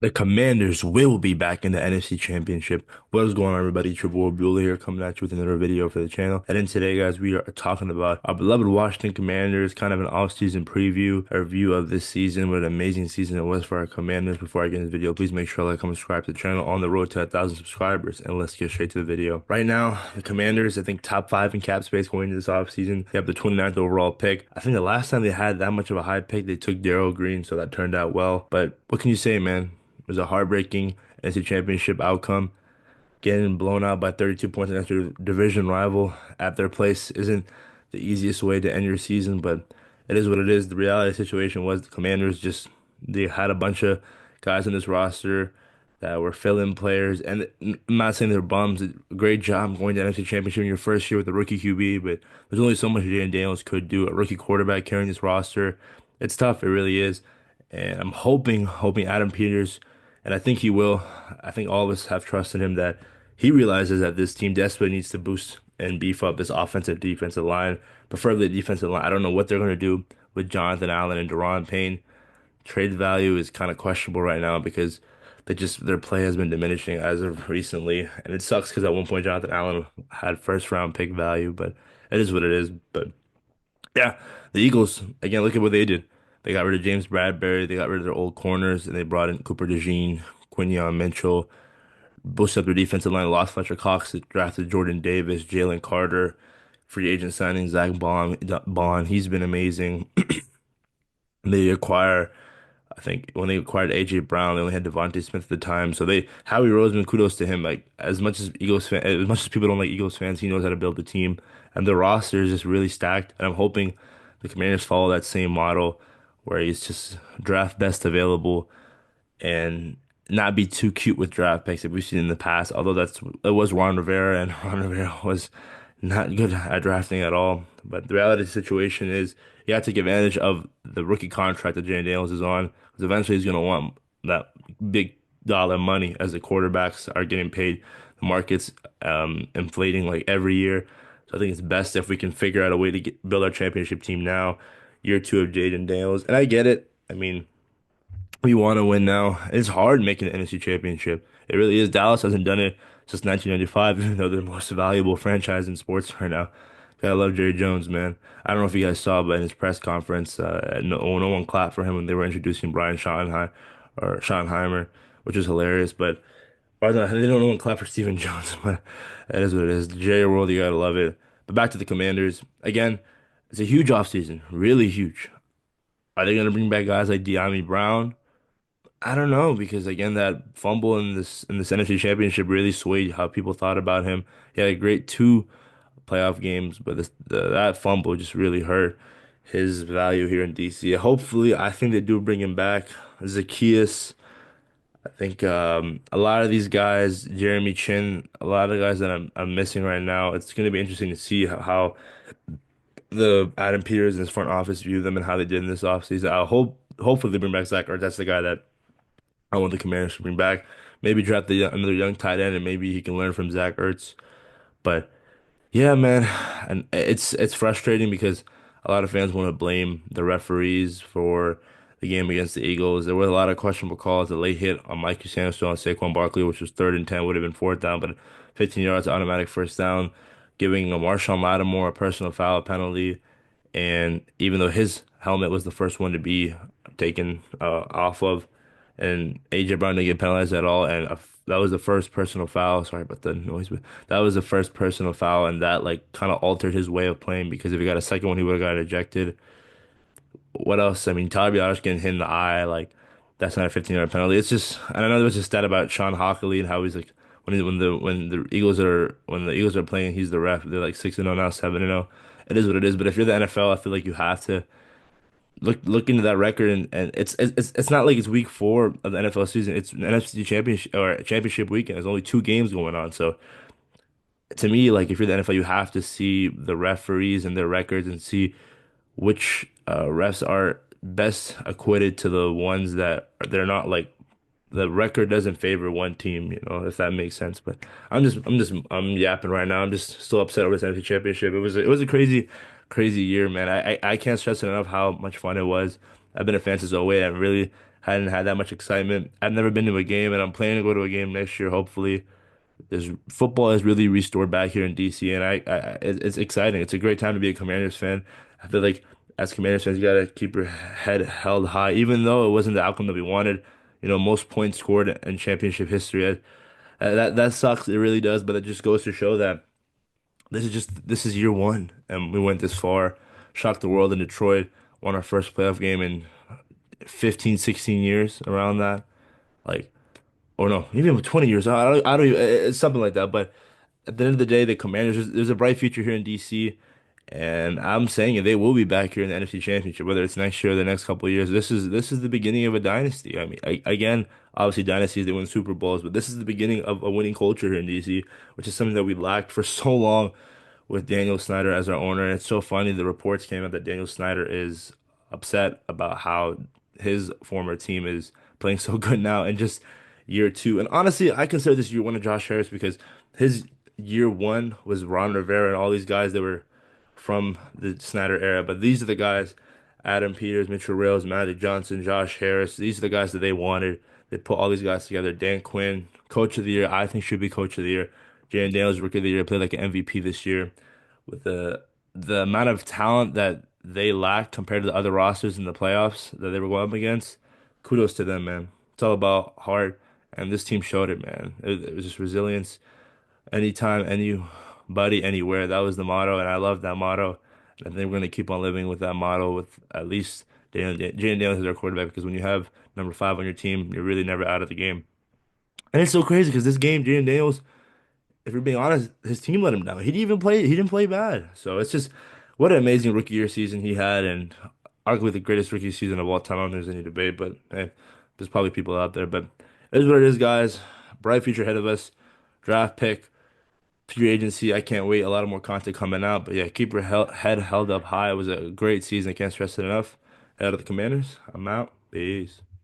The Commanders will be back in the NFC Championship. What is going on, everybody? Triple Bueller here, coming at you with another video for the channel. And in today, guys, we are talking about our beloved Washington Commanders, kind of an off-season preview, a review of this season, what an amazing season it was for our Commanders. Before I get into this video, please make sure to like, comment, subscribe to the channel on the road to 1,000 subscribers. And let's get straight to the video. Right now, the Commanders, I think top five in cap space going into this offseason. They have the 29th overall pick. I think the last time they had that much of a high pick, they took Darrell Green, so that turned out well. But what can you say, man? It was a heartbreaking NFC Championship outcome. Getting blown out by 32 points against your division rival at their place isn't the easiest way to end your season, but it is what it is. The reality of the situation was the Commanders just they had a bunch of guys on this roster that were fill-in players, and I'm not saying they're bums. Great job going to NFC Championship in your first year with a rookie QB, but there's only so much Jayden Daniels could do. A rookie quarterback carrying this roster, it's tough. It really is, and I'm hoping Adam Peters, and I think he will. I think all of us have trust in him that he realizes that this team desperately needs to boost and beef up this offensive defensive line, preferably the defensive line. I don't know what they're going to do with Jonathan Allen and Daron Payne. Trade value is kind of questionable right now because their play has been diminishing as of recently, and it sucks because at one point Jonathan Allen had first round pick value, but it is what it is. But yeah, the Eagles again. Look at what they did. They got rid of James Bradbury. They got rid of their old corners, and they brought in Cooper DeJean, Quinyon Mitchell, boosted up their defensive line. Lost Fletcher Cox, drafted Jordan Davis, Jalen Carter, free agent signing Zach Bond. He's been amazing. They acquire I think when they acquired AJ Brown, they only had Devontae Smith at the time. So they Howie Roseman, kudos to him. Like as much as people don't like Eagles fans, he knows how to build a team, and the roster is just really stacked. And I'm hoping the Commanders follow that same model, where he's just draft best available and not be too cute with draft picks that we've seen in the past. Although it was Ron Rivera, and Ron Rivera was not good at drafting at all. But the reality of the situation is you have to take advantage of the rookie contract that Jayden Daniels is on, because eventually he's going to want that big dollar money as the quarterbacks are getting paid. The market's inflating like every year. So I think it's best if we can figure out a way to build our championship team now, year two of Jayden Daniels. And I get it. I mean, we want to win now. It's hard making the NFC Championship. It really is. Dallas hasn't done it since 1995, even though they're the most valuable franchise in sports right now. Gotta love Jerry Jones, man. I don't know if you guys saw, but in his press conference, no one clapped for him when they were introducing Brian Schottenheimer, which is hilarious. But or they don't no one clap for Stephen Jones, but that is what it is. The Jerry world, you gotta love it. But back to the Commanders. Again, it's a huge offseason, really huge. Are they gonna bring back guys like De'Ami Brown? I don't know because again that fumble in this NFC Championship really swayed how people thought about him. He had a great two playoff games, but that fumble just really hurt his value here in DC. Hopefully, I think they do bring him back. Zacchaeus, I think a lot of these guys, Jeremy Chin, a lot of guys that I'm missing right now. It's going to be interesting to see how the Adam Peters and his front office view them and how they did in this offseason. Hopefully they bring back Zach Ertz. That's the guy that I want the Commanders to bring back. Maybe draft another young tight end, and maybe he can learn from Zach Ertz. But yeah, man, and it's frustrating because a lot of fans want to blame the referees for the game against the Eagles. There were a lot of questionable calls. The late hit on Mike Sanderson on Saquon Barkley, which was 3rd and 10, would have been fourth down, but 15 yards automatic first down, giving a Marshawn Lattimore a personal foul penalty. And even though his helmet was the first one to be taken off of, and AJ Brown didn't get penalized at all, and that was the first personal foul. Sorry about the noise, but that was the first personal foul, and that like kind of altered his way of playing because if he got a second one, he would have got ejected. What else? I mean, Tyler Biadasz getting hit in the eye, like that's not a 15-yard penalty. It's just, I don't know. There was a stat about Sean Hockley and how he's like when the Eagles are playing, he's the ref. They're like 6-0 now, 7-0. It is what it is. But if you're the NFL, I feel like you have to look into that record, and it's not like it's week four of the NFL season. It's an NFC championship or championship weekend. There's only two games going on. So to me, like if you're the NFL, you have to see the referees and their records and see which refs are best acquitted to the ones that they're not like the record doesn't favor one team, if that makes sense. But I'm yapping right now. I'm just still upset over this NFC Championship. It was a crazy year, man. I can't stress it enough how much fun it was. I've been a fan since '08. I'm really hadn't had that much excitement. I've never been to a game, and I'm planning to go to a game next year, hopefully. There's football is really restored back here in DC, and it's exciting. It's a great time to be a Commanders fan. I feel like as Commanders fans, you gotta keep your head held high, even though it wasn't the outcome that we wanted. Most points scored in championship history. That sucks. It really does, but it just goes to show that this is year one, and we went this far, shocked the world in Detroit, won our first playoff game in 15, 16 years, around that. Like, or no, even 20 years. I don't even, it's something like that. But at the end of the day, the Commanders, there's a bright future here in DC, and I'm saying it, they will be back here in the NFC Championship, whether it's next year or the next couple of years. This is the beginning of a dynasty. I mean, again, obviously dynasties they win Super Bowls, but this is the beginning of a winning culture here in DC, which is something that we lacked for so long with Daniel Snyder as our owner. And it's so funny, the reports came out that Daniel Snyder is upset about how his former team is playing so good now in just year two. And honestly, I consider this year one of Josh Harris because his year one was Ron Rivera and all these guys that were from the Snyder era. But these are the guys, Adam Peters, Mitchell Rales, Magic Johnson, Josh Harris. These are the guys that they wanted. They put all these guys together. Dan Quinn, Coach of the Year, I think should be Coach of the Year. Jayden Daniels, Rookie of the Year, played like an MVP this year. With the amount of talent that they lacked compared to the other rosters in the playoffs that they were going up against, kudos to them, man. It's all about heart, and this team showed it, man. It was just resilience. Anytime, anybody, anywhere. That was the motto, and I love that motto. And I think we're going to keep on living with that motto with at least Jayden Daniels as our quarterback because when you have number five on your team, you're really never out of the game. And it's so crazy because this game, Jayden Daniels, if you're being honest, his team let him down. He didn't even play. He didn't play bad. So it's just what an amazing rookie year season he had, and arguably the greatest rookie season of all time. I don't think there's any debate, but hey, there's probably people out there. But it is what it is, guys. Bright future ahead of us. Draft pick, free agency. I can't wait. A lot of more content coming out. But yeah, keep your head held up high. It was a great season. I can't stress it enough. Head of the Commanders. I'm out. Peace.